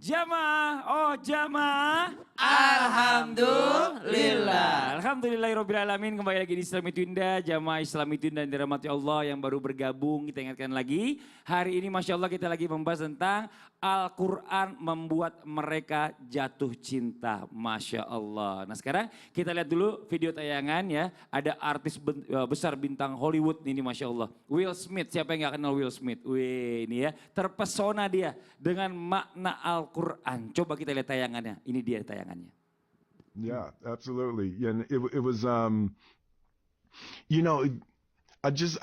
Jamaah, oh jamaah. Alhamdulillah. Alhamdulillahirrahmanirrahim. Kembali lagi di Islam Itu Indah, jamaah Islam Itu Indah yang dirahmati Allah yang baru bergabung. Kita ingatkan lagi, hari ini Masya Allah kita lagi membahas tentang Al-Quran membuat mereka jatuh cinta. Masya Allah. Nah sekarang kita lihat dulu video tayangan ya. Ada artis besar bintang Hollywood ini Masya Allah. Will Smith, siapa yang gak kenal Will Smith? Wih ini ya, terpesona dia dengan makna Al-Quran. Coba kita lihat tayangannya, ini dia tayangannya. Yeah, absolutely. Yeah, and it was I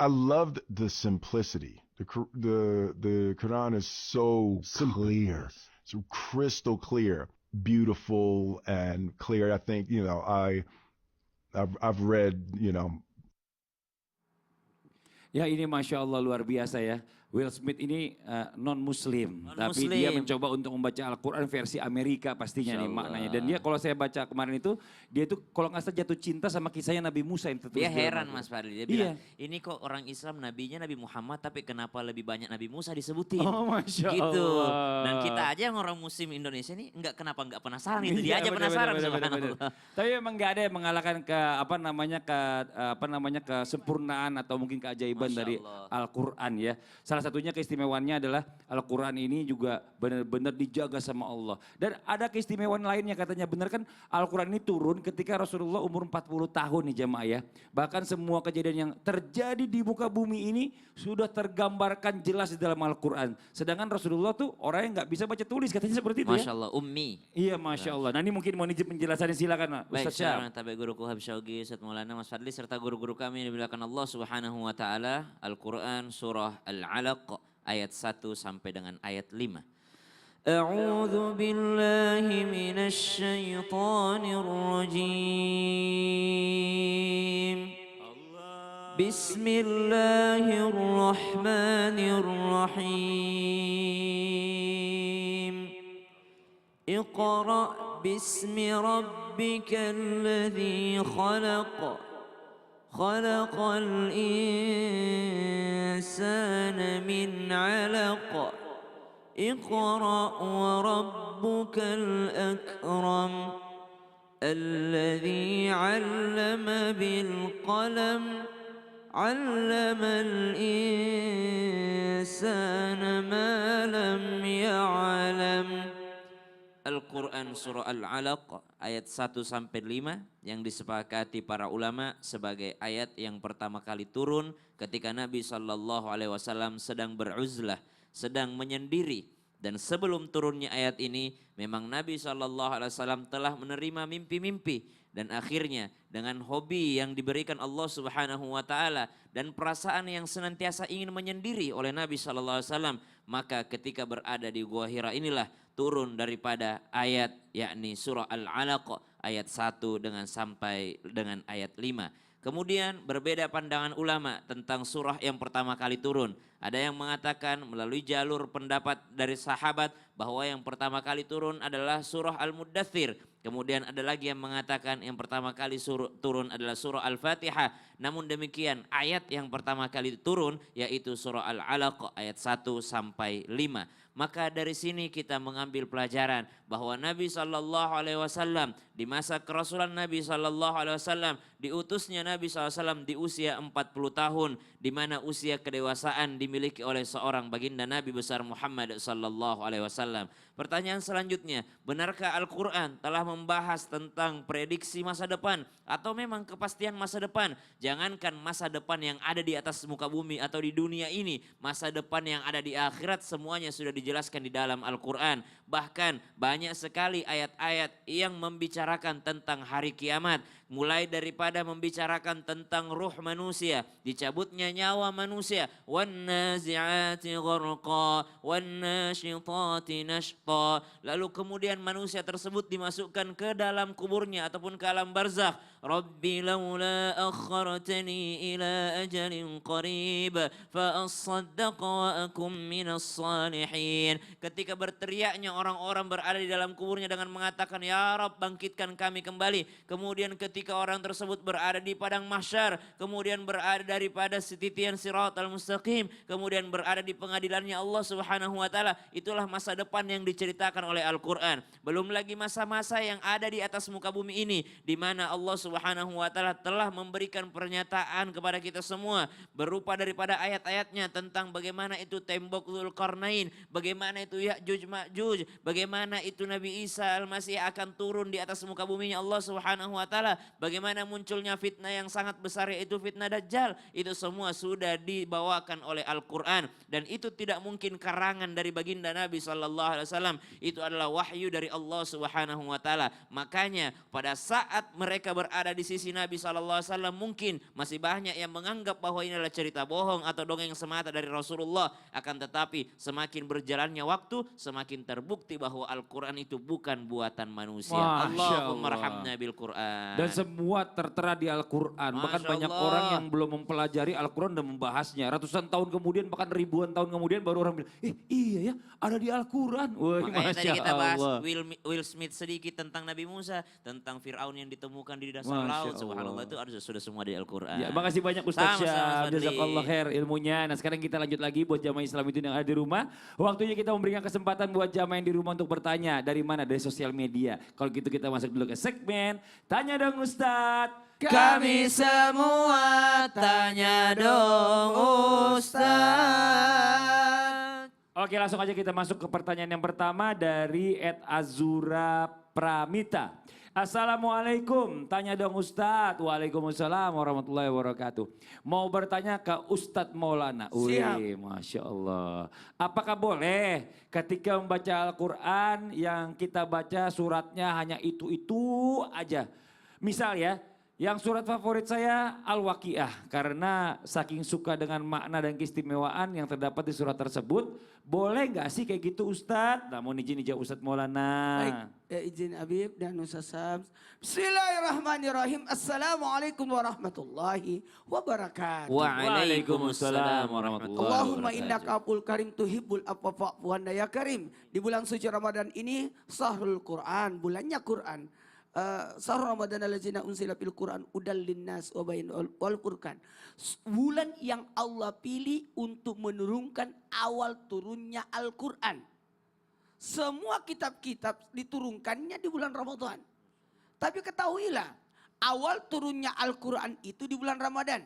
loved the simplicity. The Quran is so clear, so crystal clear, beautiful and clear. I think I've read Ya ini Masya Allah luar biasa ya. Will Smith ini non-muslim. Tapi dia mencoba untuk membaca Al-Quran versi Amerika pastinya nih maknanya. Dan dia kalau saya baca kemarin itu, dia itu kalau nggak salah jatuh cinta sama kisahnya Nabi Musa yang tertulis. Dia heran Mas Fadli, dia bilang ini kok orang Islam nabinya Nabi Muhammad tapi kenapa lebih banyak Nabi Musa disebutin. Oh Masya gitu. Allah. Dan kita aja yang orang muslim Indonesia ini kenapa nggak penasaran itu. Dia aja penasaran subhanallah. Tapi memang nggak ada yang mengalahkan kesempurnaan atau mungkin keajaiban dari Al-Quran ya. Salah satunya keistimewaannya adalah Al-Quran ini juga benar-benar dijaga sama Allah. Dan ada keistimewaan lainnya katanya, benar kan Al-Quran ini turun ketika Rasulullah umur 40 tahun nih jemaah ya. Bahkan semua kejadian yang terjadi di muka bumi ini sudah tergambarkan jelas di dalam Al-Quran. Sedangkan Rasulullah tuh orang yang nggak bisa baca tulis katanya seperti itu Masya Allah, ummi. Iya Masya Allah. Nah ini mungkin mau penjelasannya silakan Baik, Ustaz Syam. Tabi guruku Habib Syauqi, Ustaz Maulana Mas Fadli serta guru-guru kami yang dimuliakan Allah Subhanahu wa taala. Al-Quran surah Al-Alaq ayat 1 sampai dengan ayat 5. A'udzu billahi minasy syaithanir rajim. Bismillahirrahmanirrahim. Iqra bismi rabbikal ladzi khalaq. خلق الإنسان من علق اقرأ وربك الأكرم الذي علم بالقلم علم الإنسان ما لم يعلم. Al-Quran surah Al-Alaq ayat 1 sampai 5 yang disepakati para ulama sebagai ayat yang pertama kali turun ketika Nabi SAW sedang beruzlah, sedang menyendiri. Dan sebelum turunnya ayat ini memang Nabi SAW telah menerima mimpi-mimpi. Dan akhirnya dengan hobi yang diberikan Allah Subhanahu wa taala dan perasaan yang senantiasa ingin menyendiri oleh Nabi SAW, maka ketika berada di Gua Hira inilah turun daripada ayat yakni surah Al-Alaq ayat 1 sampai dengan ayat 5. Kemudian berbeda pandangan ulama tentang surah yang pertama kali turun. Ada yang mengatakan melalui jalur pendapat dari sahabat bahwa yang pertama kali turun adalah surah Al-Muddathir. Kemudian ada lagi yang mengatakan yang pertama kali turun adalah surah Al-Fatihah. Namun demikian ayat yang pertama kali turun yaitu surah Al-Alaq ayat 1 sampai 5. Maka dari sini kita mengambil pelajaran bahwa Nabi SAW di masa kerasulan Nabi SAW, diutusnya Nabi SAW di usia 40 tahun, di mana usia kedewasaan dimiliki oleh seorang baginda Nabi besar Muhammad SAW. Pertanyaan selanjutnya, benarkah Al-Quran telah membahas tentang prediksi masa depan atau memang kepastian masa depan? Jangankan masa depan yang ada di atas muka bumi atau di dunia ini, masa depan yang ada di akhirat semuanya sudah dijelaskan di dalam Al-Quran. Bahkan banyak sekali ayat-ayat yang membicarakan tentang hari kiamat. Mulai daripada membicarakan tentang ruh manusia, dicabutnya nyawa manusia. وَالنَّازِعَاتِ غَرْقًا وَالنَّاشِطَاتِ نَشْطًا. Lalu kemudian manusia tersebut dimasukkan ke dalam kuburnya ataupun ke alam barzakh. Rabbi laula akhartani ila ajalin qarib fa asaddaqa wa akum minas salihin. Ketika berteriaknya orang-orang berada di dalam kuburnya dengan mengatakan, ya Rabb bangkitkan kami kembali. Kemudian ketika orang tersebut berada di padang mahsyar, kemudian berada daripada titian siratal mustaqim, kemudian berada di pengadilannya Allah Subhanahu wa taala, itulah masa depan yang diceritakan oleh Al-Qur'an. Belum lagi masa-masa yang ada di atas muka bumi ini di mana Allah Subhanahu wa taala telah memberikan pernyataan kepada kita semua berupa daripada ayat-ayatnya tentang bagaimana itu tembok Dzulqarnain, bagaimana itu Ya'juj Ma'juj, bagaimana itu Nabi Isa Al-Masih akan turun di atas muka buminya Allah Subhanahu wa taala, bagaimana munculnya fitnah yang sangat besar yaitu fitnah Dajjal. Itu semua sudah dibawakan oleh Al-Qur'an dan itu tidak mungkin karangan dari baginda Nabi sallallahu alaihi wasallam. Itu adalah wahyu dari Allah Subhanahu wa taala. Makanya pada saat mereka berada di sisi Nabi SAW mungkin masih banyak yang menganggap bahwa ini adalah cerita bohong atau dongeng semata dari Rasulullah. Akan tetapi semakin berjalannya waktu semakin terbukti bahwa Al-Quran itu bukan buatan manusia. Allahumma rahamna bil Quran. Dan semua tertera di Al-Quran. Bahkan banyak orang yang belum mempelajari Al-Quran dan membahasnya. Ratusan tahun kemudian bahkan ribuan tahun kemudian baru orang bilang, iya ya ada di Al-Quran. Makanya tadi kita bahas Will Smith sedikit tentang Nabi Musa, tentang Fir'aun yang ditemukan di dasar laut. Subhanallah, itu sudah semua di Al-Quran. Ya, makasih banyak Ustaz Syam, jazakallah khair ilmunya. Nah sekarang kita lanjut lagi buat jamaah Islam itu yang ada di rumah. Waktunya kita memberikan kesempatan buat jamaah yang di rumah untuk bertanya. Dari mana? Dari sosial media. Kalau gitu kita masuk dulu ke segmen Tanya Dong Ustaz. Kami semua tanya dong Ustaz. Oke langsung aja kita masuk ke pertanyaan yang pertama dari @Azura Pramita. Assalamualaikum, tanya dong Ustadz. Waalaikumsalam warahmatullahi wabarakatuh. Mau bertanya ke Ustadz Maulana. Wih, Masya Allah. Apakah boleh ketika membaca Al-Quran yang kita baca suratnya hanya itu-itu aja? Misal ya, yang surat favorit saya Al-Waqiah. Karena saking suka dengan makna dan keistimewaan yang terdapat di surat tersebut. Boleh gak sih kayak gitu Ustadz? Nah, mohon izin Ustadz Maulana. Baik, izin Habib dan Ustaz Syams. Bismillahirrahmanirrahim. Assalamualaikum warahmatullahi wabarakatuh. Waalaikumsalam warahmatullahi wabarakatuh. Allahumma innaka aful karim tuhibbul afwa fa'fu anna ya karim. Di bulan suci Ramadan ini Sahrul Quran, bulannya Quran. Sahrul Ramadan allazina unsila fil Quran udal linnas wa bainal wal furqan. Bulan yang Allah pilih untuk menurunkan awal turunnya Al-Quran. Semua kitab-kitab diturunkannya di bulan Ramadan. Tapi ketahuilah, awal turunnya Al-Quran itu di bulan Ramadan.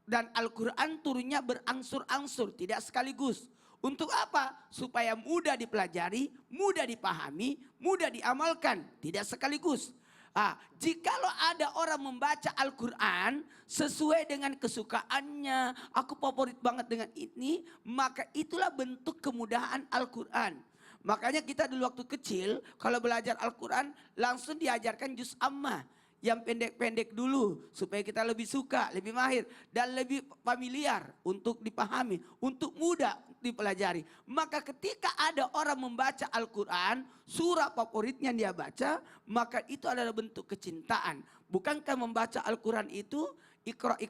Dan Al-Quran turunnya berangsur-angsur, tidak sekaligus. Untuk apa? Supaya mudah dipelajari, mudah dipahami, mudah diamalkan, tidak sekaligus. Jikalau ada orang membaca Al-Quran sesuai dengan kesukaannya, aku favorit banget dengan ini, maka itulah bentuk kemudahan Al-Quran. Makanya kita dulu waktu kecil kalau belajar Al-Quran langsung diajarkan juz ammah. Yang pendek-pendek dulu supaya kita lebih suka, lebih mahir dan lebih familiar untuk dipahami, untuk mudah dipelajari. Maka ketika ada orang membaca Al-Quran, surah favoritnya dia baca, maka itu adalah bentuk kecintaan. Bukankah membaca Al-Quran itu Iqra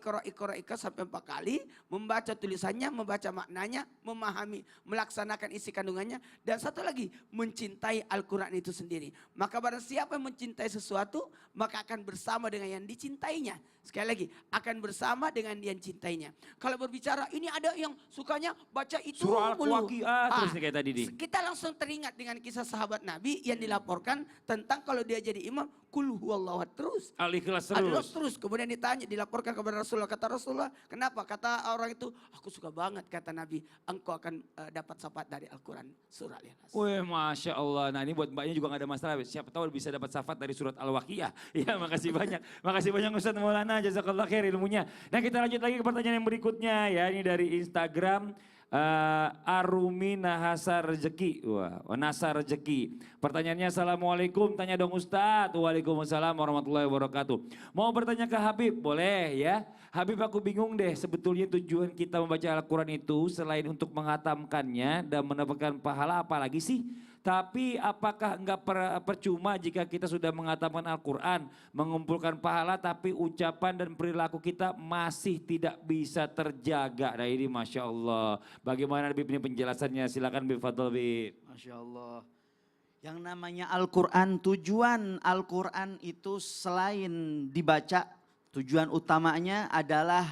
sampai 4 kali, membaca tulisannya, membaca maknanya, memahami, melaksanakan isi kandungannya, dan satu lagi mencintai Al-Quran itu sendiri. Maka barang siapa yang mencintai sesuatu, maka akan bersama dengan yang dicintainya. Sekali lagi, akan bersama dengan yang cintainya. Kalau berbicara ini ada yang sukanya baca itu Surah Al-Waqiah terus kayak tadi nih. Kita langsung teringat dengan kisah sahabat Nabi yang dilaporkan tentang kalau dia jadi imam, kul huwallahu terus. Al-Ikhlas Terus. Kemudian ditanya, dilaporkan kepada Rasulullah. Kata Rasulullah, kenapa? Kata orang itu, aku suka banget kata Nabi, engkau akan dapat syafaat dari Al-Quran surah Al-Ikhlas. Wih, Masya Allah. Nah ini buat mbaknya juga gak ada masalah. Siapa tahu bisa dapat syafaat dari surat Al-Waqiah. Ya makasih banyak. Makasih banyak Ustaz Maulana. Jazakallah khair ilmunya. Nah kita lanjut lagi ke pertanyaan yang berikutnya ya. Ini dari Instagram. Arumi Nahasa Rezeki. Wah, Nasa Rezeki. Pertanyaannya, Assalamualaikum, tanya dong Ustadz. Waalaikumsalam warahmatullahi wabarakatuh. Mau bertanya ke Habib, boleh ya? Habib, aku bingung deh, sebetulnya tujuan kita membaca Al-Quran itu selain untuk menghatamkannya dan mendapatkan pahala apa lagi sih? Tapi apakah enggak percuma jika kita sudah mengatakan Al-Quran, mengumpulkan pahala tapi ucapan dan perilaku kita masih tidak bisa terjaga. Nah ini Masya Allah. Bagaimana Bib ini penjelasannya? Silakan Bib Fadl Bib. Masya Allah. Yang namanya Al-Quran, tujuan Al-Quran itu selain dibaca, tujuan utamanya adalah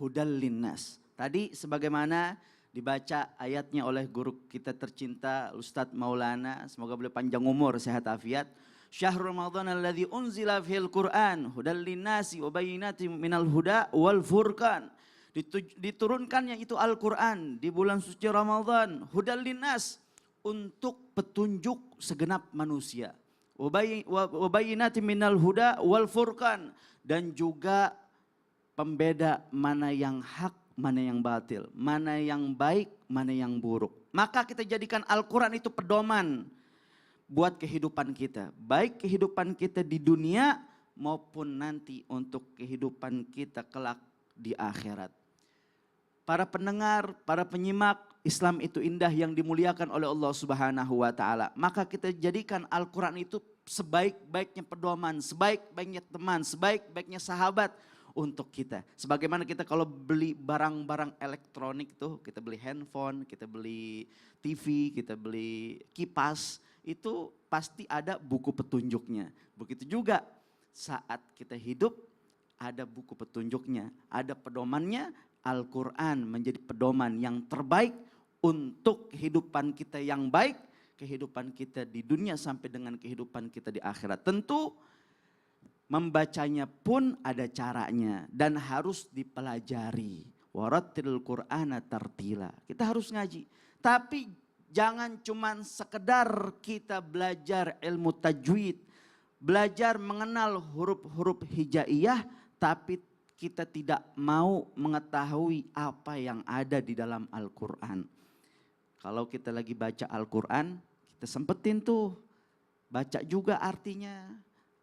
hudal linnas. Tadi sebagaimana dibaca ayatnya oleh guru kita tercinta Ustadz Maulana, semoga beliau panjang umur, sehat afiat. Syahrul Ramadan alladzi unzila fil Qur'an hudal linnasi wa bayyinatin minal huda wal furqan. Diturunkannya itu Al-Quran di bulan suci Ramadan, hudal linnas, untuk petunjuk segenap manusia. Wa bayyinatin minal huda wal furqan, dan juga pembeda mana yang hak, mana yang batil, mana yang baik, mana yang buruk. Maka kita jadikan Al-Quran itu pedoman buat kehidupan kita. Baik kehidupan kita di dunia maupun nanti untuk kehidupan kita kelak di akhirat. Para pendengar, para penyimak, Islam itu indah yang dimuliakan oleh Allah Subhanahu wa Ta'ala. Maka kita jadikan Al-Quran itu sebaik-baiknya pedoman, sebaik-baiknya teman, sebaik-baiknya sahabat untuk kita. Sebagaimana kita kalau beli barang-barang elektronik tuh, kita beli handphone, kita beli TV, kita beli kipas, itu pasti ada buku petunjuknya. Begitu juga saat kita hidup ada buku petunjuknya, ada pedomannya. Al-Quran menjadi pedoman yang terbaik untuk kehidupan kita yang baik, kehidupan kita di dunia sampai dengan kehidupan kita di akhirat. Tentu membacanya pun ada caranya dan harus dipelajari. Warattilil Qur'ana tartila. Kita harus ngaji. Tapi jangan cuman sekedar kita belajar ilmu tajwid, belajar mengenal huruf-huruf hijaiyah, tapi kita tidak mau mengetahui apa yang ada di dalam Al-Quran. Kalau kita lagi baca Al-Quran, kita sempetin tuh baca juga artinya.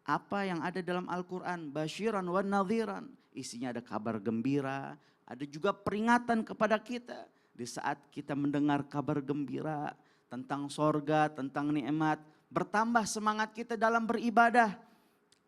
Apa yang ada dalam Al-Quran, basyiran wa nadhiran, isinya ada kabar gembira, ada juga peringatan kepada kita. Di saat kita mendengar kabar gembira tentang sorga, tentang nikmat, bertambah semangat kita dalam beribadah.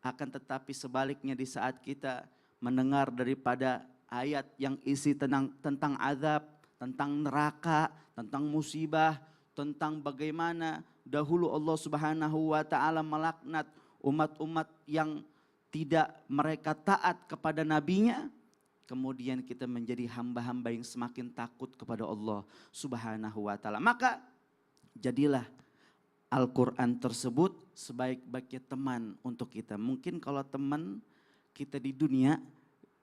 Akan tetapi sebaliknya di saat kita mendengar daripada ayat yang isi tentang azab, tentang neraka, tentang musibah, tentang bagaimana dahulu Allah Subhanahu wa Ta'ala melaknat umat-umat yang tidak mereka taat kepada nabinya, kemudian kita menjadi hamba-hamba yang semakin takut kepada Allah Subhanahu wa Ta'ala. Maka jadilah Al-Quran tersebut sebaik-baiknya teman untuk kita. Mungkin kalau teman kita di dunia,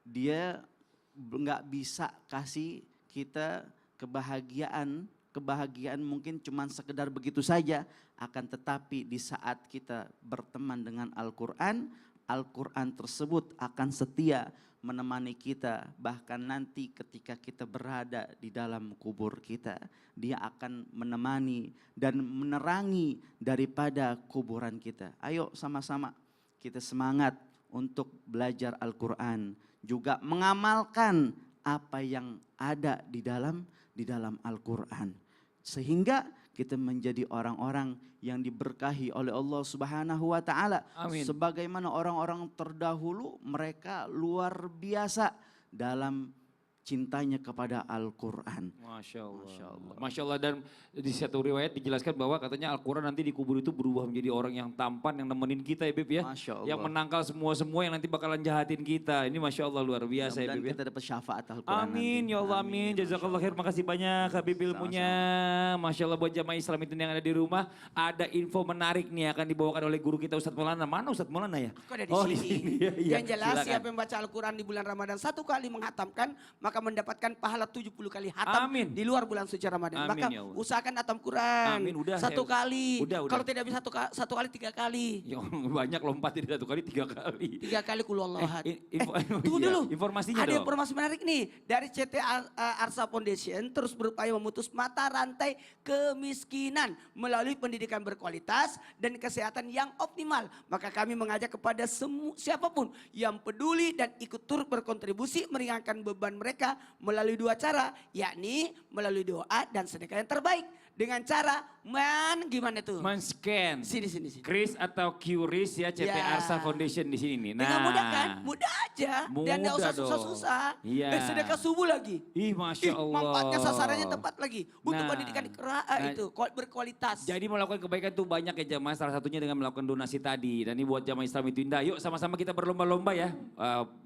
dia nggak bisa kasih kita kebahagiaan mungkin cuma sekedar begitu saja. Akan tetapi di saat kita berteman dengan Al-Quran, Al-Quran tersebut akan setia menemani kita. Bahkan nanti ketika kita berada di dalam kubur kita, dia akan menemani dan menerangi daripada kuburan kita. Ayo sama-sama kita semangat untuk belajar Al-Quran. Juga mengamalkan apa yang ada di dalam Al-Quran. Sehingga kita menjadi orang-orang yang diberkahi oleh Allah Subhanahu wa Ta'ala. Amin. Sebagaimana orang-orang terdahulu, mereka luar biasa dalam cintanya kepada Al-Quran. Masya Allah. Masya Allah. Masya Allah. Dan di satu riwayat dijelaskan bahwa katanya Al-Quran nanti di kubur itu berubah menjadi orang yang tampan, yang nemenin kita ya Bib ya. Masya Allah. Yang menangkal semua yang nanti bakalan jahatin kita. Ini Masya Allah luar biasa ya Dan Bib ya. kita dapat syafaat Al-Quran. Amin nanti. ya Allah amin. Jazakallah khair. Makasih banyak Habib ilmunya. Masya Allah buat jamaah Islam itu yang ada di rumah. Ada info menarik nih akan dibawakan oleh guru kita Ustadz Maulana. Mana Ustadz Maulana ya? Kok ada di Oh, sini? di sini. Iya, Yang jelas silakan. siapa yang baca Al-Quran di bulan Ramadan satu kali menghatamkan, maka mendapatkan pahala 70 kali hatam Amin. di luar bulan suci Ramadan. Amin, Maka ya Allah. usahakan hatam Quran Amin, udah, satu saya- kali. udah. Kalau tidak bisa satu kali 3 kali. Ya, banyak lompat tidak 1 kali 3 kali. 3 kali kul huwallahu ahad. Iya, Tunggu dulu. informasinya Ada dong. informasi menarik nih dari CT Arsa Foundation terus berupaya memutus mata rantai kemiskinan melalui pendidikan berkualitas dan kesehatan yang optimal. Maka kami mengajak kepada siapapun yang peduli dan ikut turut berkontribusi meringankan beban mereka melalui 2 cara, yakni melalui doa dan sedekah yang terbaik. dengan cara gimana tuh? Men-scan. Sini. Kris atau QRIS ya, CT Ya. Arsa Foundation di sini nih. Dengan mudah kan? Mudah aja. Dan Mudah tidak usah dong. susah-susah. Iya. Sedekah subuh lagi. Ih, Masya Allah. Manfaatnya sasarannya tepat lagi. Untuk Nah, pendidikan Qiraat itu berkualitas. Jadi melakukan kebaikan tuh banyak ya jamaah, salah satunya dengan melakukan donasi tadi. Dan ini buat jamaah Islam itu indah. Yuk sama-sama kita berlomba-lomba ya.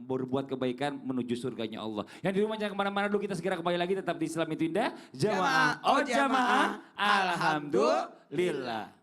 Berbuat kebaikan menuju surganya Allah. Yang di rumah jangan kemana-mana dulu, kita segera kembali lagi tetap di Islam itu indah. Jamaah, oh jamaah, alhamdulillah.